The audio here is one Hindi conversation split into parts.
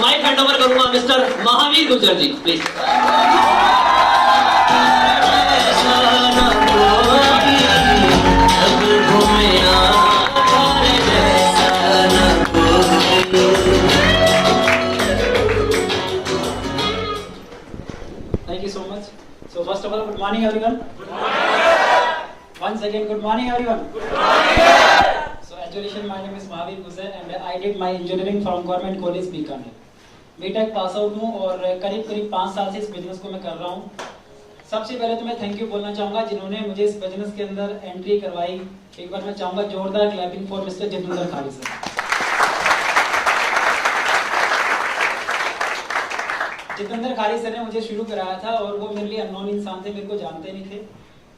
माइक हैंड ओवर करूंगा mister Mahavir Gurjar ji, please. Thank you so much. So first of all, good morning everyone. Good morning. Once again, good morning everyone. Good morning. So as you mentioned, my name is Mahavir Gurjar and I did my engineering from Government College Bikaner. BTech pass out हूँ और करीब 5 साल से इस बिजनेस को मैं कर रहा हूँ। सबसे पहले तो मैं थैंक यू बोलना चाहूंगा जिन्होंने मुझे इस बिजनेस के अंदर एंट्री करवाई। एक बार मैं चाहूंगा जोरदार clapping for mister Jitendra Khari sir. Jitendra Khari sir ने मुझे शुरू कराया था और वो मेरे लिए अननोन इंसान थे, मेरे को जानते नहीं थे।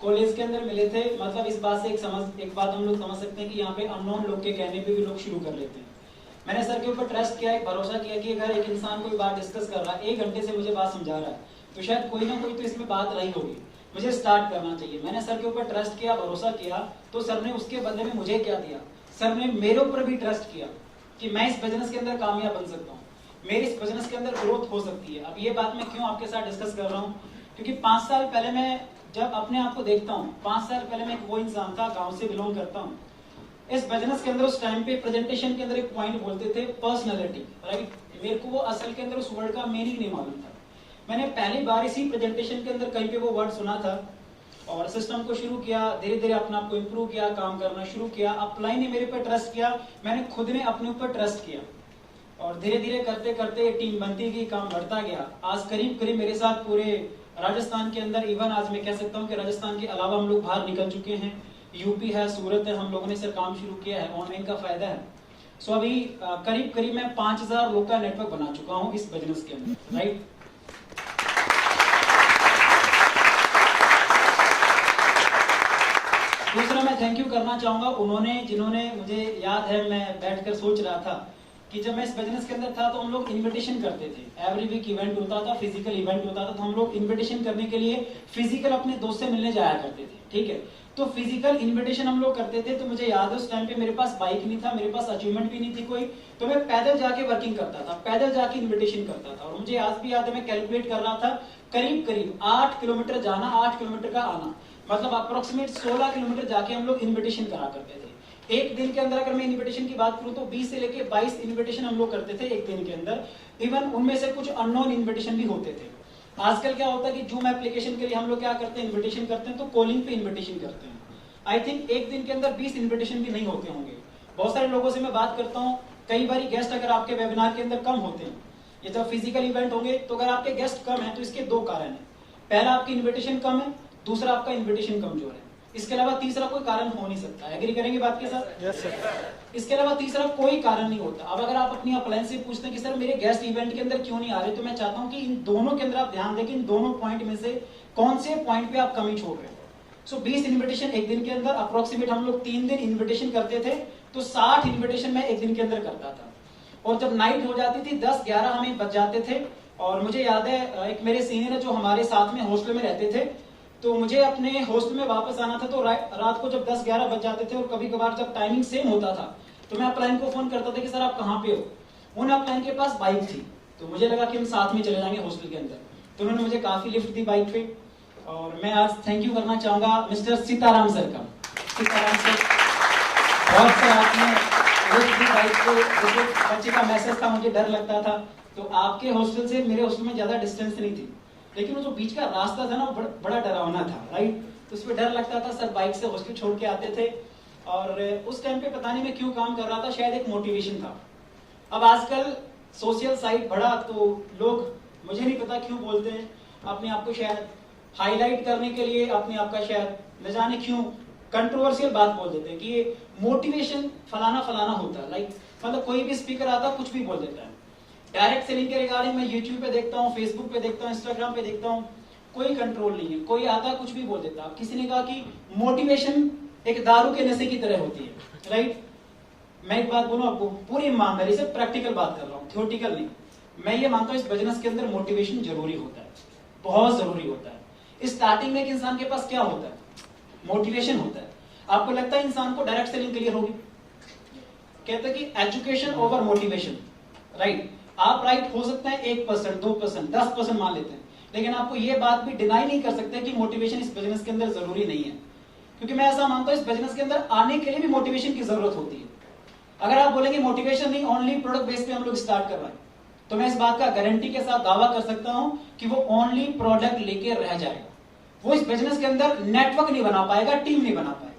कॉलेज के अंदर मिले थे, मतलब इस बात से एक बात हम लोग समझ सकते हैं कि यहाँ पे अननोन लोग के कहने पे भी लोग शुरू कर लेते हैं। मैंने सर के ऊपर ट्रस्ट किया, एक भरोसा किया कि अगर एक इंसान कोई बात डिस्कस कर रहा है, 1 घंटे से मुझे बात समझा रहा है, तो शायद कोई ना कोई तो इसमें बात रही होगी, मुझे स्टार्ट करना चाहिए। मैंने सर के ऊपर ट्रस्ट किया, भरोसा किया, तो सर ने उसके बदले में मुझे क्या दिया, सर ने मेरे ऊपर भी ट्रस्ट किया कि मैं इस बिजनेस के अंदर कामयाब बन सकता हूँ, मेरी इस बिजनेस के अंदर ग्रोथ हो सकती है। अब ये बात मैं क्यों आपके साथ डिस्कस कर रहा हूँ, क्योंकि 5 साल पहले मैं जब अपने आप को देखता हूँ, 5 साल पहले मैं वो इंसान था, गांव से बिलोंग करता हूँ। इस बिजनेस के अंदर उस टाइम पे प्रेजेंटेशन के अंदर एक पॉइंट बोलते थे, पर्सनैलिटी, राइट। मेरे को वो असल के अंदर उस वर्ड का मीनिंग नहीं मालूम था। मैंने पहली बार इसी प्रेजेंटेशन के अंदर कहीं पे वो वर्ड सुना था और सिस्टम को शुरू किया, धीरे धीरे अपने आप को इम्प्रूव किया, काम करना शुरू किया। अपलाइन ने मेरे पर ट्रस्ट किया, मैंने खुद ने अपने ऊपर ट्रस्ट किया और धीरे धीरे करते करते टीम बनती गई, काम बढ़ता गया। आज करीब मेरे साथ पूरे राजस्थान के अंदर, इवन आज मैं कह सकता हूँ कि राजस्थान के अलावा हम लोग बाहर निकल चुके हैं। यूपी है, सूरत है, हम लोगों ने सर काम शुरू किया है, ऑनलाइन का फायदा है। सो अभी करीब मैं 5000 लोग का नेटवर्क बना चुका हूँ इस बिजनेस के अंदर, राइट। दूसरा मैं थैंक यू करना चाहूंगा उन्होंने जिन्होंने, मुझे याद है मैं बैठकर सोच रहा था कि जब मैं इस बिजनेस के अंदर था तो हम लोग इनविटेशन करते थे, एवरी वीक इवेंट होता था, फिजिकल इवेंट होता था, तो हम लोग इनविटेशन करने के लिए फिजिकल अपने दोस्त से मिलने जाया करते थे, ठीक है। तो फिजिकल इनविटेशन हम लोग करते थे, तो मुझे याद है उस टाइम पे मेरे पास बाइक नहीं था, मेरे पास अचीवमेंट भी नहीं थी कोई, तो मैं पैदल जाके वर्किंग करता था, पैदल जाके इन्विटेशन करता था। और मुझे आज भी याद है, मैं कैलकुलेट कर रहा था, करीब 8 किलोमीटर जाना, 8 किलोमीटर का आना, मतलब अप्रोक्सीमेट 16 किलोमीटर जाके हम लोग इन्विटेशन करा करते थे। एक दिन के अंदर अगर मैं इन्विटेशन की बात करूं तो 20 से लेके 22 इन्विटेशन हम लोग करते थे एक दिन के अंदर। इवन उनमें से कुछ अननोन इन्विटेशन भी होते थे। आजकल क्या होता है कि जूम एप्लीकेशन के लिए हम लोग क्या करते हैं, इन्विटेशन करते हैं, तो कॉलिंग पे इन्विटेशन करते हैं। आई थिंक एक दिन के अंदर 20 इन्विटेशन भी नहीं होते होंगे। बहुत सारे लोगों से मैं बात करता हूँ, कई बार गेस्ट अगर आपके वेबिनार के अंदर कम होते हैं, ये जब फिजिकल इवेंट होंगे, तो अगर आपके गेस्ट कम है तो इसके 2 कारण है। पहला, आपकी इन्विटेशन कम है, दूसरा आपका इन्विटेशन कमजोर है। इसके अलावा तीसरा कोई कारण हो नहीं सकता। एग्री करेंगे बात के साथ? Yes sir. इसके अलावा तीसरा कोई कारण नहीं होता। अब अगर आप अपनी अपलाइन से पूछते हैं कि सर मेरे गेस्ट इवेंट के अंदर क्यों नहीं आ रहे, तो मैं चाहता हूं कि इन दोनों के अंदर आप ध्यान दें कि इन दोनों पॉइंट में से कौन से पॉइंट पे आप कमी छोड़ रहे हैं। सो 20 इन्विटेशन एक दिन के अंदर, अप्रोक्सीमेट हम लोग 3 दिन इन्विटेशन करते थे, तो 60 इन्विटेशन मैं एक दिन के अंदर करता था। और जब नाइट हो जाती थी, 10-11 हमें बज जाते थे। और मुझे याद है एक मेरे सीनियर है जो हमारे साथ में हॉस्टल में रहते थे, तो मुझे अपने हॉस्टल में वापस आना था, तो रात को जब 10-11 बज जाते थे और कभी कभार जब टाइमिंग सेम होता था, तो मैं अपलाइन को फोन करता था कि सर आप कहाँ पे हो। उन अपलाइन के पास बाइक थी, तो मुझे लगा कि हम साथ में चले जाएंगे हॉस्टल के अंदर, तो उन्होंने मुझे काफी लिफ्ट दी बाइक पे। और मैं आज थैंक यू करना चाहूंगा मिस्टर सीताराम सर का। सीताराम सर बहुत सर आपने लिफ्ट दी बाइक को। जैसे बच्चे का मैसेज था, मुझे डर लगता था, तो आपके हॉस्टल से मेरे हॉस्टल में ज्यादा डिस्टेंस नहीं थी, लेकिन वो जो बीच का रास्ता था ना, वो बड़ा डरावना था, राइट। तो उसमें डर लगता था। सर बाइक से हॉस्टल छोड़ के आते थे और उस टाइम पे पता नहीं मैं क्यों काम कर रहा था, शायद एक मोटिवेशन था। अब आजकल सोशल साइट बढ़ा, तो लोग मुझे नहीं पता क्यों बोलते हैं, अपने आप को शायद हाईलाइट करने के लिए, अपने आप का शायद न जाने क्यों कंट्रोवर्शियल बात बोल देते हैं कि ये मोटिवेशन फलाना फलाना होता है। लाइक मतलब कोई भी स्पीकर आता है, कुछ भी बोल देता है। डायरेक्ट सेलिंग के रिगार्डिंग मैं यूट्यूब पे देखता हूँ, फेसबुक पे देखता हूँ, इंस्टाग्राम पे देखता हूँ, कोई कंट्रोल नहीं है। कोई आता कुछ भी बोल देता। किसी ने कहा कि मोटिवेशन एक दारू के नशे की तरह होती है, राइट। मैं एक बात बोलूं आपको, पूरी ईमानदारी से प्रैक्टिकल बात कर रहा हूँ, थियोरेटिकल नहीं। मैं ये मानता हूँ इस बिजनेस के अंदर मोटिवेशन जरूरी होता है, बहुत जरूरी होता है। स्टार्टिंग में एक इंसान के पास क्या होता है, मोटिवेशन होता है। आपको लगता है इंसान को डायरेक्ट सेलिंग क्लियर होगी? कहते हैं कि एजुकेशन ओवर मोटिवेशन, राइट। आप राइट हो सकते हैं 1%, 2%, 10% मान लेते हैं, लेकिन आपको ये बात भी डिनाई नहीं कर सकते कि मोटिवेशन इस बिजनेस के अंदर जरूरी नहीं है, क्योंकि मैं ऐसा मानता हूं इस बिजनेस के अंदर आने के लिए भी मोटिवेशन की जरूरत होती है। अगर आप बोलेंगे मोटिवेशन नहीं, ओनली प्रोडक्ट बेस पे हम लोग स्टार्ट कर रहे हैं, तो मैं इस बात का गारंटी के साथ दावा कर सकता हूं कि वो ओनली प्रोडक्ट लेके रह जाएगा, वो इस बिजनेस के अंदर नेटवर्क नहीं बना पाएगा, टीम नहीं बना पाएगा,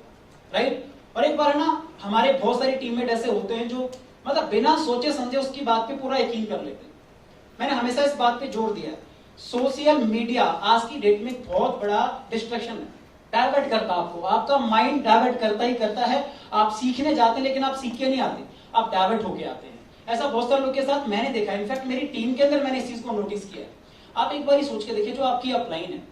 राइट। और एक बार ना हमारे बहुत सारे टीममेट ऐसे होते हैं जो मतलब बिना सोचे समझे उसकी बात पे पूरा यकीन कर लेते हैं। मैंने हमेशा इस बात पे जोर दिया है, सोशल मीडिया आज की डेट में बहुत बड़ा डिस्ट्रैक्शन है, डाइवर्ट करता है आपको, आपका माइंड डाइवर्ट करता ही करता है। आप सीखने जाते हैं लेकिन आप सीख के नहीं आते, आप डाइवर्ट होके आते हैं। ऐसा बहुत सारे लोग के साथ मैंने देखा है, इनफैक्ट मेरी टीम के अंदर मैंने इस चीज को नोटिस किया है। आप एक बार ही सोच के देखिए, जो आपकी अपलाइन है,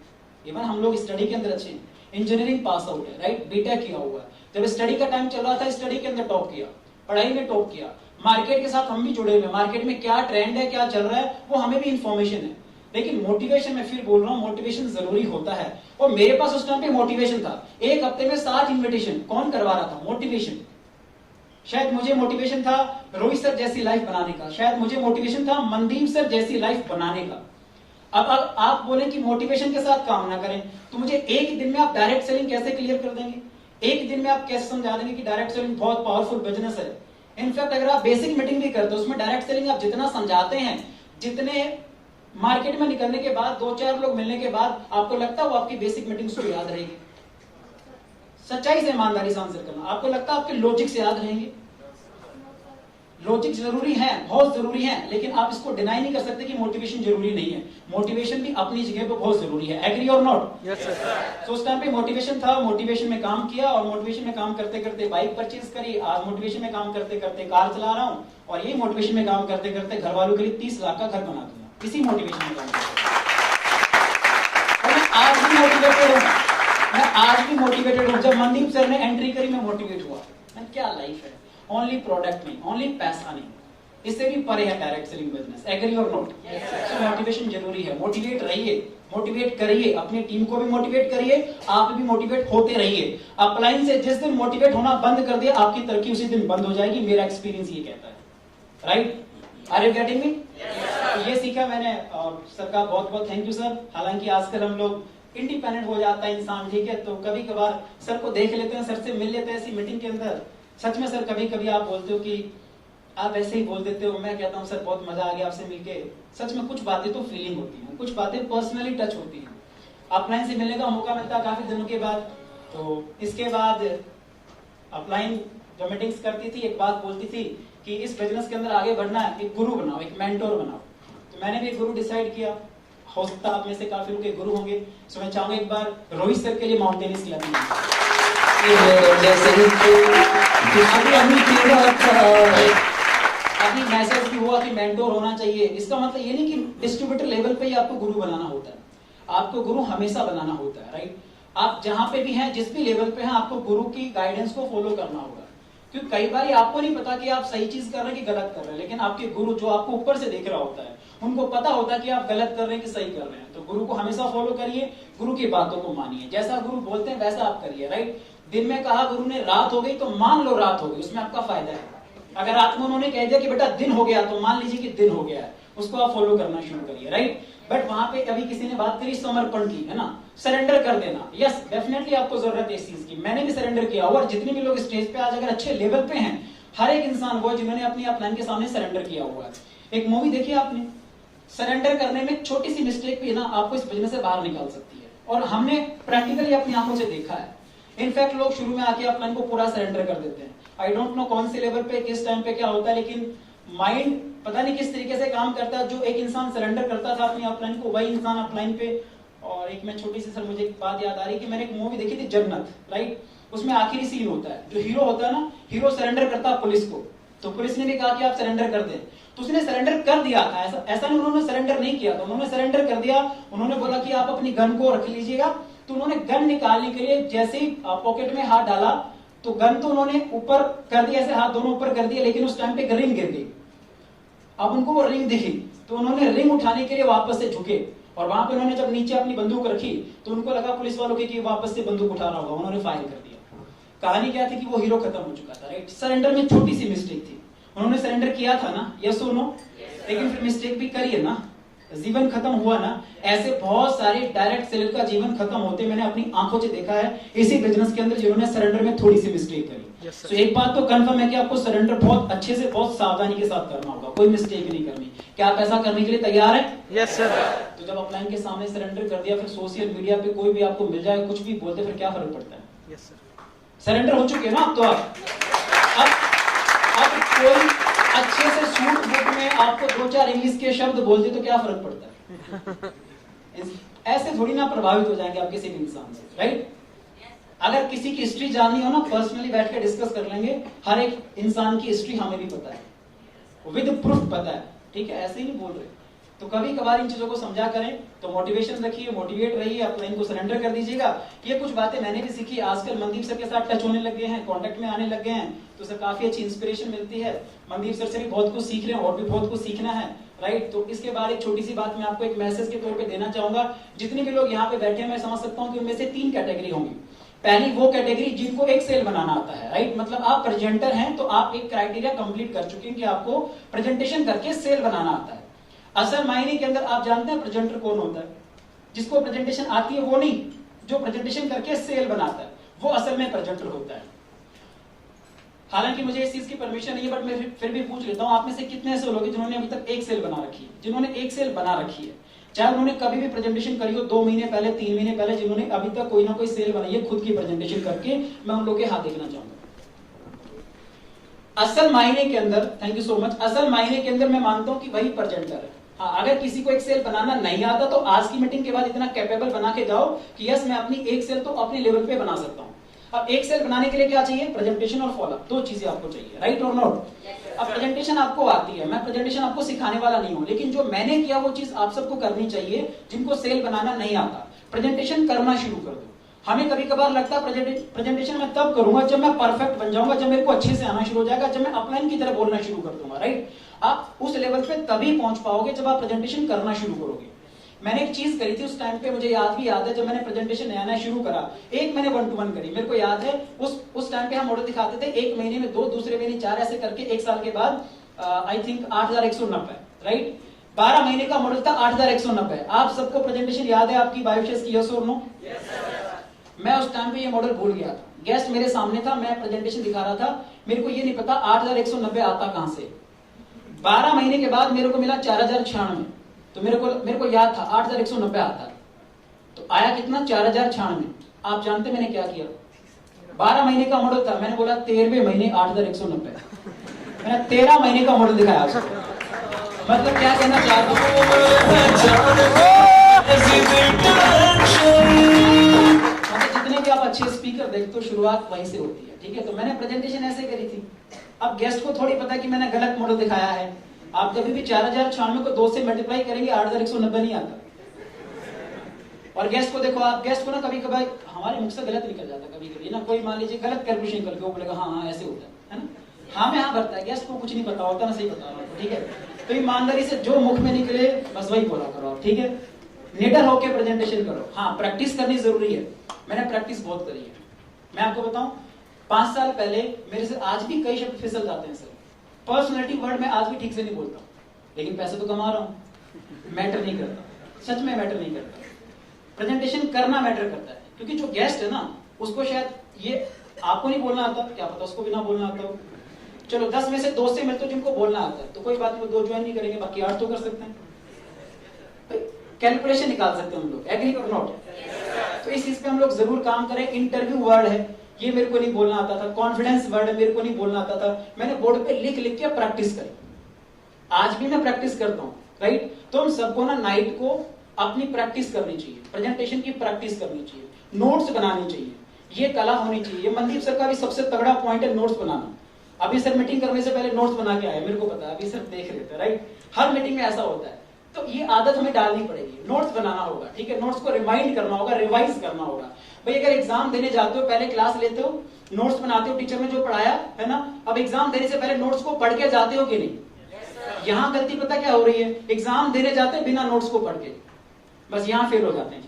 इवन हम लोग स्टडी के अंदर अच्छे हैं, इंजीनियरिंग पास आउट है, राइट, बीटेक किया हुआ है, जब स्टडी का टाइम चल रहा था स्टडी के अंदर टॉप किया, पढ़ाई में टॉप किया, मार्केट के साथ हम भी जुड़े हुए, मार्केट में क्या ट्रेंड है, क्या चल रहा है, वो हमें भी इंफॉर्मेशन है। लेकिन मोटिवेशन, मैं फिर बोल रहा हूं, मोटिवेशन जरूरी होता है। और मेरे पास उस टाइम पे मोटिवेशन था, एक हफ्ते में 7 इन्विटेशन, कौन करवा रहा था? मोटिवेशन। शायद मुझे मोटिवेशन था रोहित सर जैसी लाइफ बनाने का, शायद मुझे मोटिवेशन था मनदीप सर जैसी लाइफ बनाने का। अब आप बोले कि मोटिवेशन के साथ काम ना करें, तो मुझे एक दिन में आप डायरेक्ट सेलिंग कैसे क्लियर कर देंगे? एक दिन में आप कैसे समझा देंगे कि डायरेक्ट सेलिंग बहुत पावरफुल बिजनेस है? इनफैक्ट अगर आप बेसिक मीटिंग भी करते हो, उसमें डायरेक्ट सेलिंग आप जितना समझाते हैं, जितने मार्केट में निकलने के बाद 2-4 लोग मिलने के बाद आपको लगता है वो आपकी बेसिक मीटिंग को याद रहेगी? सच्चाई से ईमानदारी से आंसर करना, आपको लगता है आपके लॉजिक से याद रहेंगे? लॉजिक जरूरी है, बहुत जरूरी है, लेकिन आप इसको डिनाई नहीं कर सकते कि मोटिवेशन जरूरी नहीं है। मोटिवेशन भी अपनी जगह पे बहुत जरूरी है। एग्री और नॉट? Yes sir. तो उस टाइम पे मोटिवेशन था, मोटिवेशन में काम किया, और मोटिवेशन में काम करते करते बाइक परचेज करी, आज मोटिवेशन में काम करते करते कार चला रहा हूं, और यही मोटिवेशन में काम करते करते घर वालों के लिए 30 लाख का घर बना दूंगा, इसी मोटिवेशन में काम करते। मैं आज भी मोटिवेटेड हूँ, मैं आज भी मोटिवेटेड हूँ। जब मनदीप सर ने एंट्री करी मैं मोटिवेट हुआ। मैं क्या लाइफ है, ओनली प्रोडक्ट नहीं, ओनली पैसा नहीं, इससे भी परे है डायरेक्ट सेलिंग बिजनेस। एग्री और नॉट? सो मोटिवेशन जरूरी है। मोटिवेट रहिए, मोटिवेट करिए, अपनी टीम को भी मोटिवेट करिए, आप भी मोटिवेट होते रहिए। अपलाइन से जिस दिन मोटिवेट होना बंद कर दिया, आपकी तरक्की उसी दिन बंद हो जाएगी, मेरा एक्सपीरियंस ये कहता है, right? Are you getting me? ये सीखा मैंने, और सर का बहुत बहुत थैंक यू सर। हालांकि आजकल हम लोग इंडिपेंडेंट हो जाता है इंसान, ठीक है, तो कभी कभार सर को देख लेते हैं, सर से मिल लेते हैं ऐसी मीटिंग के अंदर। सच में सर कभी कभी आप बोलते हो कि आप ऐसे ही बोल देते हो, मैं कहता हूँ सर बहुत मजा आ गया आपसे मिलके। सच में कुछ बातें तो फीलिंग होती हैं, कुछ बातें पर्सनली टच होती हैं। अपलाइन से मिलने का मौका मिलता है काफी दिनों के बाद। तो इसके बाद अपलाइन जो मीटिंग्स करती थी, एक बात बोलती थी कि इस बिजनेस के अंदर आगे बढ़ना है, एक गुरु बनाओ, एक मेंटोर बनाओ। तो मैंने भी एक गुरु डिसाइड किया। हो सकता है आप में से काफी लोग के गुरु होंगे, सो मैं चाहूंगा एक बार रोहित सर के लिए माउंटेनियस क्लब अभी मैसेज भी हुआ कि मेंटोर होना चाहिए। इसका मतलब ये नहीं कि डिस्ट्रीब्यूटर लेवल पे ही आपको गुरु बनाना होता है, आपको गुरु हमेशा बनाना होता है, राइट? आप जहां पे भी हैं, जिस भी लेवल पे हैं, आपको गुरु की गाइडेंस को फॉलो करना होगा। क्योंकि कई बार आपको नहीं पता कि आप सही चीज कर रहे हैं कि गलत कर रहे हैं, लेकिन आपके गुरु जो आपको ऊपर से देख रहा होता है, उनको पता होता है कि आप गलत कर रहे हैं कि सही कर रहे हैं। तो गुरु को हमेशा फॉलो करिए, गुरु की बातों को मानिए, जैसा गुरु बोलते हैं वैसा आप करिए, राइट? दिन में कहा गुरु ने रात हो गई तो मान लो रात हो गई, उसमें आपका फायदा है। अगर रात में उन्होंने कह दिया कि बेटा दिन हो गया, तो मान लीजिए कि दिन हो गया है, उसको आप फॉलो करना शुरू करिए, राइट? बट वहां पे अभी किसी ने बात करी समर्पण की, है ना, सरेंडर कर देना। यस, डेफिनेटली आपको जरूरत है इस चीज की, मैंने भी सरेंडर किया। और जितने भी लोग स्टेज पे आज अगर अच्छे लेवल पे हैं, हर एक इंसान वो जिन्होंने अपनी अपलाइन के सामने सरेंडर किया हुआ है। एक मूवी देखी आपने, सरेंडर करने में छोटी सी मिस्टेक भी ना आपको इस बिजनेस से बाहर निकाल सकती है, और हमने प्रैक्टिकली अपनी आंखों से देखा है। इनफैक्ट लोग शुरू में आके अपलाइन को पूरा सरेंडर कर देते हैं। आई डोंट नो कौन से लेवल पे किस टाइम पे क्या होता है, लेकिन माइंड पता नहीं किस तरीके से काम करता है। जो एक इंसान सरेंडर करता था अपनी अपलाइन को, वही इंसान अपलाइन पे। और एक मैं छोटी सी सर मुझे एक बात याद आ रही है कि मैंने एक मूवी देखी थी जन्नत, राइट? उसमें आखिरी सीन होता है, जो हीरो होता है ना, हीरो सरेंडर करता है पुलिस को, तो पुलिस ने भी कहा कि आप सरेंडर कर दें, तो उसने सरेंडर कर दिया था। ऐसा नहीं उन्होंने सरेंडर नहीं किया था, उन्होंने सरेंडर कर दिया। उन्होंने बोला कि आप अपनी गन को रख लीजिएगा, तो उन्होंने गन निकालने के लिए जैसे ही पॉकेट में हाथ डाला, तो गन तो उन्होंने ऊपर कर दिया, ऐसे हाथ दोनों ऊपर कर दिया, लेकिन उस टाइम पे रिंग गिर गई। अब उनको वो रिंग दिखी, तो उन्होंने रिंग उठाने के लिए वापस से झुके, और वहां पे उन्होंने जब नीचे अपनी बंदूक रखी, तो उनको लगा पुलिस वालों के कि वापस से बंदूक उठा रहा होगा, उन्होंने फायर कर दिया। कहानी क्या थी कि वो हीरो खत्म हो चुका था, राइट? सरेंडर में छोटी सी मिस्टेक थी। उन्होंने सरेंडर किया था ना, यस और नो? लेकिन फिर मिस्टेक भी करिए ना, जीवन खत्म हुआ ना। ऐसे बहुत सारे डायरेक्ट सेलर का जीवन खत्म होते मैंने अपनी आंखों से देखा है इसी बिजनेस के अंदर, जिन्होंने सरेंडर में थोड़ी सी मिस्टेक करी। तो एक बात तो कंफर्म है कि आपको सरेंडर बहुत अच्छे से बहुत सावधानी के साथ करना होगा, कोई मिस्टेक नहीं करनी। क्या आप ऐसा करने के लिए तैयार हैं? Yes sir. तो जब अपलाइन के सामने सरेंडर कर दिया, फिर सोशल मीडिया पे कोई भी आपको मिल जाए कुछ भी बोलते, फिर क्या फर्क पड़ता है? Yes sir. सरेंडर हो चुके हैं ना आप तो। अब कोई अच्छे से सूट बुक में आपको 2-4 इंग्लिश के शब्द बोलते तो क्या फर्क पड़ता है? ऐसे थोड़ी ना प्रभावित हो जाएंगे आप किसी भी इंसान से, राइट? अगर किसी की हिस्ट्री जाननी हो ना, पर्सनली बैठ के डिस्कस कर लेंगे। हर एक इंसान की हिस्ट्री हमें भी पता है, विद प्रूफ पता है, ठीक है? ऐसे ही नहीं बोल रहे। तो कभी कभार इन चीजों को समझा करें, तो मोटिवेशन रखिए, मोटिवेट रहिए, अपलाइन को सरेंडर कर दीजिएगा। ये कुछ बातें मैंने भी सीखी, आजकल मनदीप सर के साथ टच होने लग गए हैं, कांटेक्ट में आने लग गए हैं, तो सर काफी अच्छी इंस्पिरेशन मिलती है। मनदीप सर से भी बहुत कुछ सीख रहे हैं, और भी बहुत कुछ सीखना है, राइट? तो इसके बाद एक छोटी सी बात मैं आपको एक मैसेज के तौर पे देना चाहूंगा। जितने भी लोग यहाँ पे बैठे हैं, मैं समझ सकता हूँ कि उनमें से 3 कैटेगरी होंगी। पहली वो कैटेगरी जिनको एक सेल बनाना आता है, राइट? मतलब आप प्रेजेंटर हैं तो आप एक क्राइटेरिया कंप्लीट कर चुके हैं कि आपको प्रेजेंटेशन करके सेल बनाना आता है। असल मायने के अंदर आप जानते हैं प्रेजेंटर कौन होता है? जिसको प्रेजेंटेशन आती है वो नहीं, जो प्रेजेंटेशन करके सेल बनाता है वो असल में प्रेजेंटर होता है। हालांकि मुझे इस चीज की परमिशन नहीं है, बट मैं फिर भी पूछ लेता हूं, आप में से कितने ऐसे लोग हैं जिन्होंने अभी तक एक सेल बना रखी है? जिन्होंने एक सेल बना रखी है, चाहे उन्होंने कभी भी प्रेजेंटेशन करी हो 2 महीने पहले, 3 महीने पहले, जिन्होंने अभी तक कोई ना कोई सेल बनाई है खुद की प्रेजेंटेशन करके, मैं उन लोगों के हाथ देखना चाहूंगा। असल मायने के अंदर, थैंक यू सो मच, असल मायने के अंदर मैं मानता हूं कि वही प्रेजेंटर है। हाँ, अगर किसी को एक सेल बनाना नहीं आता तो आज की मीटिंग के बाद इतना कैपेबल बना के जाओ कि यस मैं अपनी एक सेल तो अपने लेवल पे बना सकता हूं। अब एक सेल बनाने के लिए क्या चाहिए? प्रेजेंटेशन और फॉलोअप, 2 चीजें आपको चाहिए, राइट और नॉट? अब प्रेजेंटेशन आपको आती है, मैं प्रेजेंटेशन आपको सिखाने वाला नहीं हूं, लेकिन जो मैंने किया वो चीज आप सबको करनी चाहिए। जिनको सेल बनाना नहीं आता, प्रेजेंटेशन करना शुरू कर दो। हमें कभी कभार लगता है प्रेजेंटेशन मैं तब करूंगा जब मैं परफेक्ट बन जाऊंगा, जब मेरे को अच्छे से आना शुरू हो जाएगा, जब मैं अपलाइन की तरह बोलना शुरू कर दूंगा, राइट? आप उस लेवल पे तभी पहुंच पाओगे जब आप प्रेजेंटेशन करना शुरू करोगे। मैंने एक चीज करी थी उस टाइम पे, मुझे याद है, जब मैंने प्रेजेंटेशन नया शुरू करा, एक मैंने 1-to-1 करी, मेरे को याद है उस टाइम पे हम मॉडल दिखाते थे, 1 महीने में 2, दूसरे महीने 4, ऐसे करके 1 साल के बाद आई थिंक 8190, राइट? 12 महीने का मॉडल था, 8190। आप सबको प्रेजेंटेशन याद है आपकी बायोशेस की? यस और नो? मैं उस टाइम पे ये मॉडल भूल गया था, गेस्ट मेरे सामने था, मैं प्रेजेंटेशन दिखा रहा था, मेरे को ये नहीं पता 8190 आता कहां से। 12 महीने के बाद मेरे को मिला 4096, तो मेरे को याद था 8190 आता, तो आया कितना? 4096। आप जानते मैंने क्या किया? 12 महीने का मॉडल था, मैंने बोला 13वें महीने 8190, मैंने 13 महीने का मॉडल दिखाया उसको। मतलब क्या कहना चाहता हूँ, जितने भी आप अच्छे स्पीकर देखते हो शुरुआत वहीं से होती है, ठीक है? तो मैंने प्रेजेंटेशन ऐसे करी थी। अब गेस्ट को थोड़ी पता कि मैंने गलत मॉडल दिखाया है। आप जब भी 4096 को 2 से मल्टीप्लाई करेंगे 8190 नहीं आता। और गेस्ट को देखो, आप गेस्ट को ना कभी कभार हमारे मुख से गलत निकल जाता, कभी कभी ना कोई मान लीजिए गलत कैलकुलेशन करके वो बोलेगा हाँ ऐसे होता है ना? हाँ में हाँ भरता है, गेस्ट को कुछ नहीं पता होता, मैं सही बता रहा हूँ, ठीक है? तो ईमानदारी से जो मुख में निकले बस वही बोला करो, ठीक है? निडर होकर प्रेजेंटेशन करो। हाँ, प्रैक्टिस करनी जरूरी है, मैंने प्रैक्टिस बहुत करी है। मैं आपको बताऊं, 5 साल पहले मेरे से आज भी कई शब्द फिसल जाते हैं सर। पर्सनैलिटी वर्ड मैं आज भी ठीक से नहीं बोलता, लेकिन पैसे तो कमा रहा हूं, मैटर नहीं करता, सच में मैटर नहीं करता। प्रेजेंटेशन करना मैटर करता है, क्योंकि जो गेस्ट है ना उसको शायद ये आपको नहीं बोलना आता, क्या पता उसको भी ना बोलना आता हो। चलो 10 में से 2 से मिलते जिनको बोलना आता है तो कोई बात नहीं, 2 ज्वाइन नहीं करेंगे, बाकी 8 तो कर सकते हैं। कैलकुलेशन निकाल सकते हैं हम लोग, एग्री और नॉट? तो इस चीज पे हम लोग जरूर काम करें। इंटरव्यू वर्ड है, ये मेरे को नहीं बोलना आता था। कॉन्फिडेंस वर्ड है, मेरे को नहीं बोलना आता था। मैंने बोर्ड पे लिख लिख के प्रैक्टिस करी, आज भी मैं प्रैक्टिस करता हूँ, राइट? तो हम सबको ना नाइट को अपनी प्रैक्टिस करनी चाहिए, प्रेजेंटेशन की प्रैक्टिस करनी चाहिए, नोट्स बनानी चाहिए, ये कला होनी चाहिए। मनदीप सर का भी सबसे तगड़ा पॉइंट है नोट्स बनाना। अभी सर मीटिंग करने से पहले नोट्स बना के आए, मेरे को पता है, अभी सर देख रहे थे, राइट? हर मीटिंग में ऐसा होता है, तो ये आदत हमें डालनी पड़ेगी, नोट्स बनाना होगा, ठीक है? नोट्स को रिमाइंड करना होगा, रिवाइज करना होगा। भाई अगर एग्जाम देने जाते हो, पहले क्लास लेते हो, नोट्स बनाते हो, टीचर ने जो पढ़ाया है ना, अब एग्जाम देने से पहले नोट्स को पढ़ के जाते हो कि नहीं? यहाँ गलती पता क्या हो रही है, एग्जाम देने जाते हैं बिना नोट्स को पढ़ के, बस यहाँ फेल हो जाते हैं।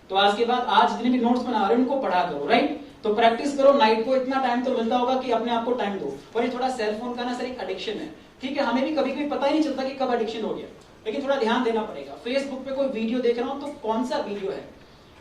तो आज के बाद आज जितने भी नोट्स बना रहे हो उनको पढ़ा करो, राइट? तो प्रैक्टिस करो, नाइट को इतना टाइम तो मिलता होगा कि अपने आप को टाइम दो। और ये थोड़ा सेल फोन का ना सर एक एडिक्शन है, ठीक है, हमें भी कभी कभी पता ही नहीं चलता कि कब एडिक्शन हो गया, लेकिन थोड़ा ध्यान देना पड़ेगा। फेसबुक पे कोई वीडियो देख रहा हूं तो कौन सा वीडियो है,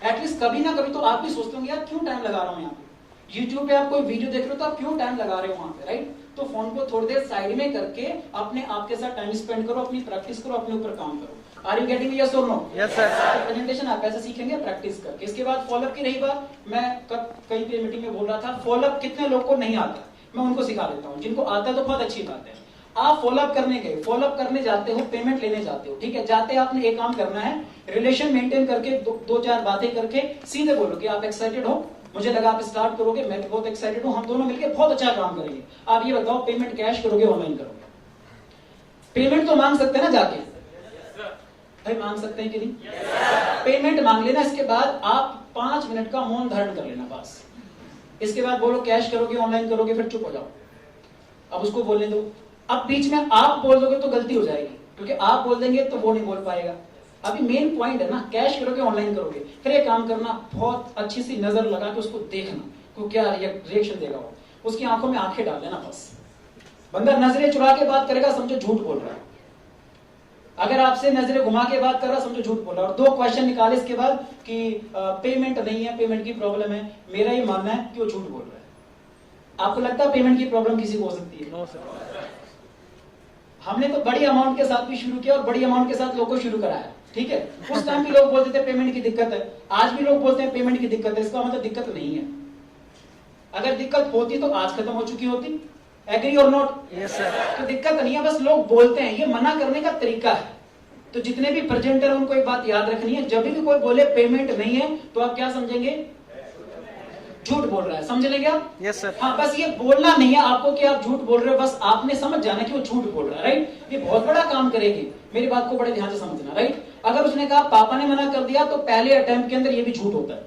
एटलीस्ट कभी ना कभी तो आप भी सोचते होंगे यार क्यों टाइम लगा रहा हूं यहाँ पे। यूट्यूब पे आप कोई वीडियो देख रहे हो तो आप क्यों टाइम लगा रहे हो वहां पे, राइट। तो फोन को थोड़ी देर साइड में करके अपने आप के साथ टाइम स्पेंड करो, अपनी प्रैक्टिस करो, अपने ऊपर काम करो। आर यू गेटिंग यस और नो? Yes sir. प्रेजेंटेशन आप ऐसे सीखेंगे प्रैक्टिस करके। इसके बाद फॉलोअप की रही बात, मैं कई मीटिंग में बोल रहा था, फॉलोअप कितने लोग को नहीं आता, मैं उनको सिखा देता हूँ। जिनको आता है तो बहुत अच्छी बात है। आप फॉलोअप करने गए, फॉलोअप करने जाते हो, पेमेंट लेने जाते हो, ठीक है, जाते आपने एक काम करना है, रिलेशन मेंटेन करके दो चार बातें करके सीधे बोलो कि आप एक्साइटेड हो, मुझे लगा आप स्टार्ट करोगे, मैं भी बहुत एक्साइटेड हूं, हम दोनों मिलकर बहुत अच्छा काम करेंगे। आप ये बताओ पेमेंट कैश करोगे ऑनलाइन करोगे? पेमेंट तो मांग सकते हैं ना जाके, भाई मांग सकते हैं कि नहीं? पेमेंट मांग लेना, इसके बाद आप 5 मिनट का मौन धारण कर लेना बस। इसके बाद बोलो कैश करोगे ऑनलाइन करोगे, फिर चुप हो जाओ, अब उसको बोलने दो। अब बीच में आप बोल दोगे तो गलती हो जाएगी, क्योंकि आप बोल देंगे तो वो नहीं बोल पाएगा। अभी मेन पॉइंट है ना, कैश करोगे ऑनलाइन करोगे। फिर एक काम करना, बहुत अच्छी सी नजर लगा के उसको देखना को क्या रिएक्शन देगा वो, उसकी आंखों में आंखें डाल देना बस। बंदा नजरें चुरा के बात करेगा समझो झूठ बोल रहा है, अगर आपसे नजरें घुमा के बात कर रहा समझो झूठ बोल रहा है। और 2 क्वेश्चन निकाले इसके बाद कि पेमेंट नहीं है, पेमेंट की प्रॉब्लम है, मेरा ये मानना है कि वो झूठ बोल रहा है। आपको लगता है पेमेंट की प्रॉब्लम किसी को हो सकती है? No sir. हमने तो बड़ी अमाउंट के साथ भी शुरू किया और बड़ी अमाउंट के साथ लोगों को शुरू कराया, ठीक है। उस टाइम भी लोग बोलते थे पेमेंट की दिक्कत है, आज भी लोग बोलते हैं पेमेंट की दिक्कत है। इसका मतलब दिक्कत नहीं है। अगर दिक्कत होती तो आज खत्म हो चुकी होती। एग्री और नॉट? Yes sir. तो दिक्कत नहीं है, बस लोग बोलते हैं, ये मना करने का तरीका है। तो जितने भी प्रेजेंटर हैं उनको एक बात याद रखनी है, जब भी कोई बोले पेमेंट नहीं है तो आप क्या समझेंगे? झूठ बोल रहा है, समझ लेंगे आप? Yes sir. हाँ, बस ये बोलना नहीं है आपको कि आप झूठ बोल रहे हो, बस आपने समझ जाना कि वो झूठ बोल रहा है, राइट। ये बहुत बड़ा काम करेगी, मेरी बात को बड़े ध्यान से समझना, राइट। अगर उसने कहा पापा ने मना कर दिया तो पहले अटेम्प्ट के अंदर ये भी झूठ होता है,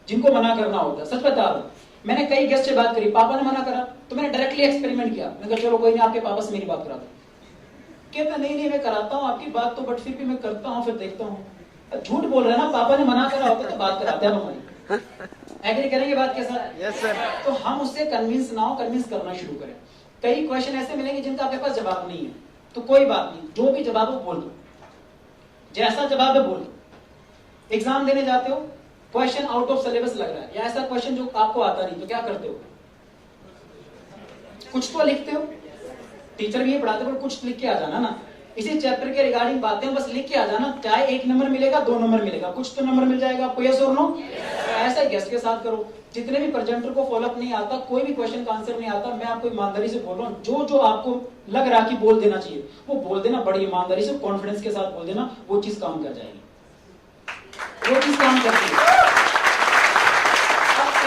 जिनको मना करना होता है। सच बता रहा हूं, मैंने कई गेस्ट से बात करी, पापा ने मना करा तो मैंने डायरेक्टली एक्सपेरिमेंट किया। मैंने कहा चलो कोई नहीं, आपके पापा से मेरी बात करा दो। कहता नहीं मैं कराता हूँ आपकी बात तो, बट फिर भी मैं करता हूँ, फिर देखता हूँ। झूठ बोल रहे हैं ना, पापा ने मना करा होता तो बात कराते हैं हमारी। एग्री करेंगे बात के साथ? Yes sir. तो हम उससे कन्विंस ना हो, कन्विंस करना शुरू करें। कई क्वेश्चन ऐसे मिलेंगे जिनका आपके पास जवाब नहीं है, तो कोई बात नहीं, जो भी जवाब हो बोल दो, जैसा जवाब है बोल दो। एग्जाम देने जाते हो, क्वेश्चन आउट ऑफ सिलेबस लग रहा है या ऐसा क्वेश्चन जो आपको आता नहीं, तो क्या करते हो? कुछ तो लिखते हो, टीचर भी ये पढ़ाते हो, कुछ लिख के आ जाना ना। इसी चैप्टर के रिगार्डिंग बातें बस लिख के आ जाना, चाहे 1 नंबर मिलेगा 2 नंबर मिलेगा, कुछ तो नंबर मिल जाएगा आपको। यस और नो? ऐसा ही गेस्ट के साथ करो। जितने भी प्रेजेंटर को फॉलोअप नहीं आता, कोई भी क्वेश्चन का आंसर नहीं आता, मैं आपको ईमानदारी से बोल रहा हूँ, जो जो आपको लग रहा कि बोल देना चाहिए वो बोल देना, बड़ी ईमानदारी से कॉन्फिडेंस के साथ बोल देना, वो चीज काम कर जाएगी, वो चीज काम करती है।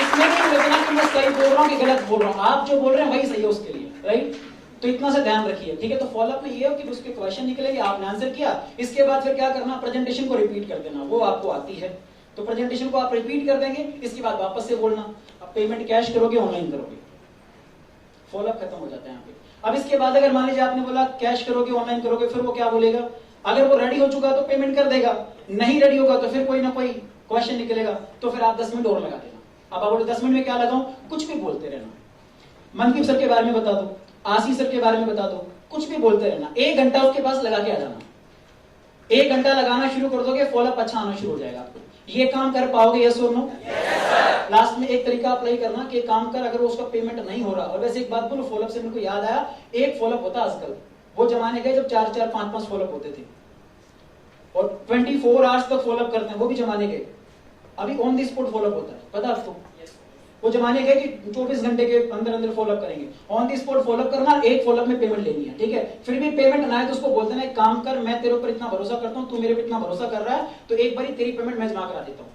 इसमें नहीं लगना कि मैं सही बोल रहा हूँ कि गलत बोल रहा हूँ, आप जो बोल रहे हैं वही सही है उसके लिए, राइट। तो इतना से ध्यान रखिए, ठीक है। तो फॉलोअप में ये हो कि उसके क्वेश्चन निकलेंगे, आपने आंसर किया, इसके बाद फिर क्या करना, प्रेजेंटेशन को रिपीट कर देना, वो आपको आती है तो प्रेजेंटेशन को आप रिपीट कर देंगे, इसके बाद वापस से बोलना। अब पेमेंट कैश करोगे ऑनलाइन करोगे, फॉलोअप खत्म हो जाता है यहाँ पे। अब इसके बाद अगर मान लीजिए आपने बोला कैश करोगे ऑनलाइन करोगे, फिर वो क्या बोलेगा? अगर वो रेडी हो चुका तो पेमेंट कर देगा, नहीं रेडी होगा तो फिर कोई ना कोई क्वेश्चन निकलेगा, तो फिर आप 10 मिनट और लगा देना। अब आप बोले 10 मिनट में क्या लगाऊं? कुछ भी बोलते रहना, मनदीप सर के बारे में बता दो, आशीष सर के बारे में बता दो, कुछ भी बोलते रहना। 1 घंटा उसके पास लगा के आ जाना, 1 घंटा लगाना शुरू कर दोगे, फॉलोअप अच्छा आना शुरू हो जाएगा आपको। ये काम कर पाओगे? यस और नो? लास्ट में एक तरीका अप्लाई करना कि काम कर, अगर उसका पेमेंट नहीं हो रहा। और वैसे एक बात बोलो, फॉलोअप से मेरे को याद आया, एक फॉलोअप होता आजकल, वो जमाने गए जब 4-4, 5-5 फॉलोअप होते थे और 24 आवर्स तक फॉलोअप करते हैं, वो भी जमाने गए। अभी ऑन द स्पॉट फॉलोअप होता है, पता आपको? वो जमाने गए कि 24 घंटे के अंदर अंदर फॉलोअप करेंगे। ऑन द स्पॉट फॉलोअप करना, एक फॉलोअप में पेमेंट लेनी है, ठीक है। फिर भी पेमेंट ना है तो उसको बोलते हैं काम कर, मैं तेरे ऊपर इतना भरोसा करता हूं, तू मेरे पे इतना भरोसा कर रहा है, तो एक बारी तेरी पेमेंट मैं जमा करा देता हूं,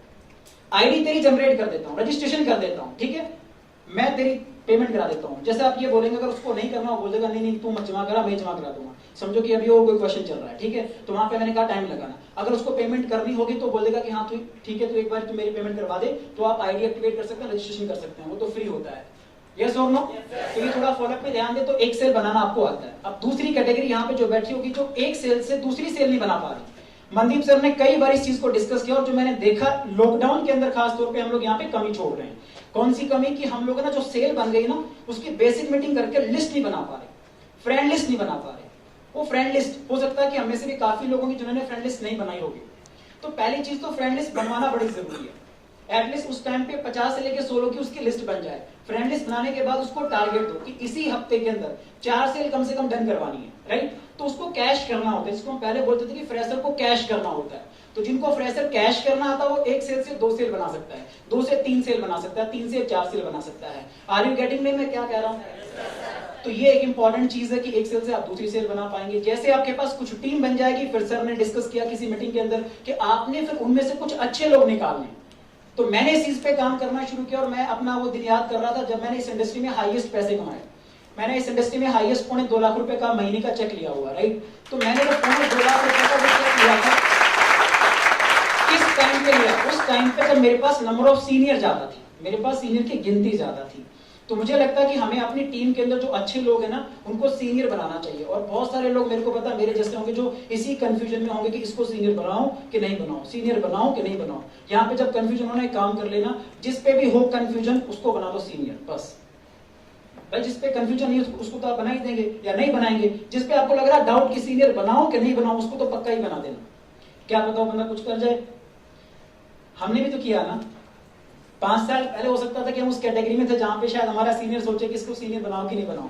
आईडी तेरी जनरेट कर देता हूं, रजिस्ट्रेशन कर देता हूं, ठीक है, मैं तेरी पेमेंट करा देता हूं। जैसे आप ये बोलेंगे, अगर उसको नहीं करना, वो बोल देगा नहीं तू मत जमा करा, मैं जमा करा दूंगा। समझो कि अभी और कोई क्वेश्चन चल रहा है, ठीक है, तो वहां पे मैंने कहा टाइम लगाना। अगर उसको पेमेंट करनी होगी तो बोल देगा कि हाँ तू ठीक है, तो एक बार तू मेरी पेमेंट करवा दे, तो आप आईडी एक्टिवेट कर सकते हैं, रजिस्ट्रेशन कर सकते हैं, वो तो फ्री होता है। यस और नो? तो ये थोड़ा फॉलोअप पे ध्यान दे तो एक सेल बनाना आपको आता है। अब दूसरी कैटेगरी यहाँ पे जो बैठी होगी, जो एक सेल से दूसरी सेल नहीं बना पा रही। मनदीप सर ने कई बार इस चीज को डिस्कस किया और जो मैंने देखा लॉकडाउन के अंदर खास तौर पे हम लोग यहाँ पे कमी छोड़ रहे हैं। कौन सी कमी? कि हम लोग ना जो सेल बन गई ना, उसकी बेसिक मीटिंग करके लिस्ट नहीं बना पा रहे। फ्रेंड लिस्ट नहीं बना पा रहे। वो फ्रेंड लिस्ट हो सकता है कि हमें से भी काफी लोगों की जिन्होंने फ्रेंड लिस्ट नहीं बनाई होगी। तो पहली चीज तो फ्रेंड लिस्ट बनवाना बड़ी जरूरी है। एटलीस्ट उस टाइम पे 50 से लेकर 100 की उसकी लिस्ट बन जाए। फ्रेंड लिस्ट बनाने के बाद उसको टारगेट दो कि इसी हफ्ते के अंदर 4 सेल कम से कम डन करवानी है, राइट। तो उसको कैश करना होता है, जिसको हम पहले बोलते थे कि फ्रेशर को कैश करना होता है। तो जिनको फ्रेशर कैश करना आता है वो 1 सेल से 2 सेल बना सकता है, 2 से 3 सेल बना सकता है, 3 से 4 सेल बना सकता है। आर यू गेटिंग मी मैं क्या कह रहा हूँ? तो ये एक इंपॉर्टेंट चीज है कि 1 सेल से आप दूसरी सेल बना पाएंगे। जैसे आपके पास कुछ टीम बन जाएगी, फिर सर ने डिस्कस किया किसी मीटिंग के अंदर कि आपने फिर उनमें से कुछ अच्छे लोग निकालने। तो मैंने इस चीज पे काम करना शुरू किया और मैं अपना वो दिन याद कर रहा था जब मैंने इस इंडस्ट्री में हाईएस्ट पैसे कमाए। मैंने इस इंडस्ट्री में हाईएस्ट 2.5 लाख रुपए का महीने का चेक लिया हुआ, राइट। तो मैंने जब 2.5 लाख रुपए का चेक लिया था, किस टाइम पे लिया? उस टाइम पे जब मेरे पास नंबर ऑफ सीनियर ज्यादा थी, मेरे पास सीनियर की गिनती ज्यादा थी। तो मुझे लगता है कि हमें अपनी टीम के अंदर जो अच्छे लोग हैं ना उनको सीनियर बनाना चाहिए। और बहुत सारे लोग मेरे को पता है मेरे जैसे होंगे जो इसी कंफ्यूजन में होंगे कि इसको सीनियर बनाऊं कि नहीं बनाऊं, सीनियर बनाऊं कि नहीं बनाऊं। यहाँ पे जब कंफ्यूजन होना है काम कर लेना, जिस पे भी हो कंफ्यूजन उसको बना दो सीनियर, बस। भाई जिस पे कंफ्यूजन नहीं है उसको तो आप बना ही देंगे या नहीं बनाएंगे। जिस पे आपको लग रहा है डाउट कि सीनियर बनाओ कि नहीं बनाओ उसको तो पक्का ही बना देना। क्या बताओ बंदा कुछ कर जाए? हमने भी तो किया ना। 5 साल पहले हो सकता था कि हम उस कैटेगरी में थे जहां पे शायद हमारा सीनियर सोचे कि इसको सीनियर बनाओ कि नहीं बनाओ।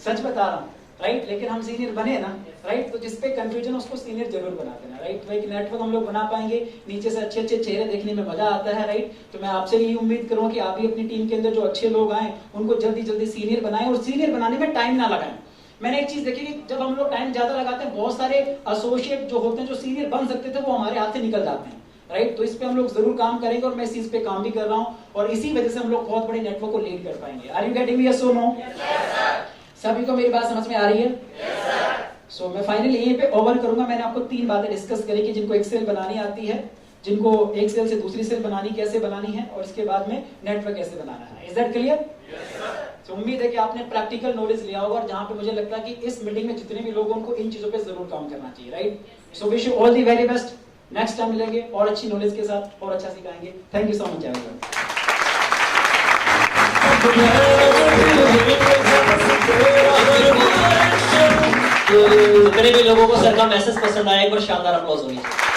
सच बता रहा हूं, राइट। लेकिन हम सीनियर बने ना, राइट। तो जिस पे कंफ्यूजन उसको सीनियर जरूर बना देना, राइट। तो एक नेटवर्क हम लोग बना पाएंगे, नीचे से अच्छे अच्छे चेहरे देखने में मजा आता है, राइट। तो मैं आपसे यही उम्मीद करूंगा कि आप भी अपनी टीम के अंदर जो अच्छे लोग आए उनको जल्दी जल्दी सीनियर बनाएं और सीनियर बनाने में टाइम ना लगाएं। मैंने एक चीज देखी कि जब हम लोग टाइम ज्यादा लगाते हैं, बहुत सारे एसोसिएट जो होते हैं जो सीनियर बन सकते थे वो हमारे हाथ से निकल जाते हैं, राइट। तो इस पे हम लोग जरूर काम करेंगे और मैं इस चीज पे काम भी कर रहा हूं और इसी वजह से हम लोग बहुत बड़े नेटवर्क को लीड कर पाएंगे। Are you getting me? Yes और नो? सभी को मेरी बात समझ में आ रही है? सो मैं फाइनली यहीं पे ओवर करूंगा। मैंने आपको 3 बातें डिस्कस करी कि जिनको एक सेल बनानी आती है, जिनको एक सेल से दूसरी सेल बनानी कैसे बनानी है और इसके बाद में नेटवर्क कैसे बनाना है। Is that clear? तो उम्मीद है कि आपने प्रैक्टिकल नॉलेज लिया होगा और जहां पे मुझे लगता है कि इस मीटिंग में जितने भी लोग हैं उनको इन चीजों पे जरूर काम करना चाहिए, right. So wish you all the very best. Next time मिलेंगे और अच्छी नॉलेज के साथ और अच्छा सिखाएंगे। Thank you so much everyone. जितने भी लोगों को सर का मैसेज पसंद आया एक बार शानदार अप्लॉज होनी चाहिए।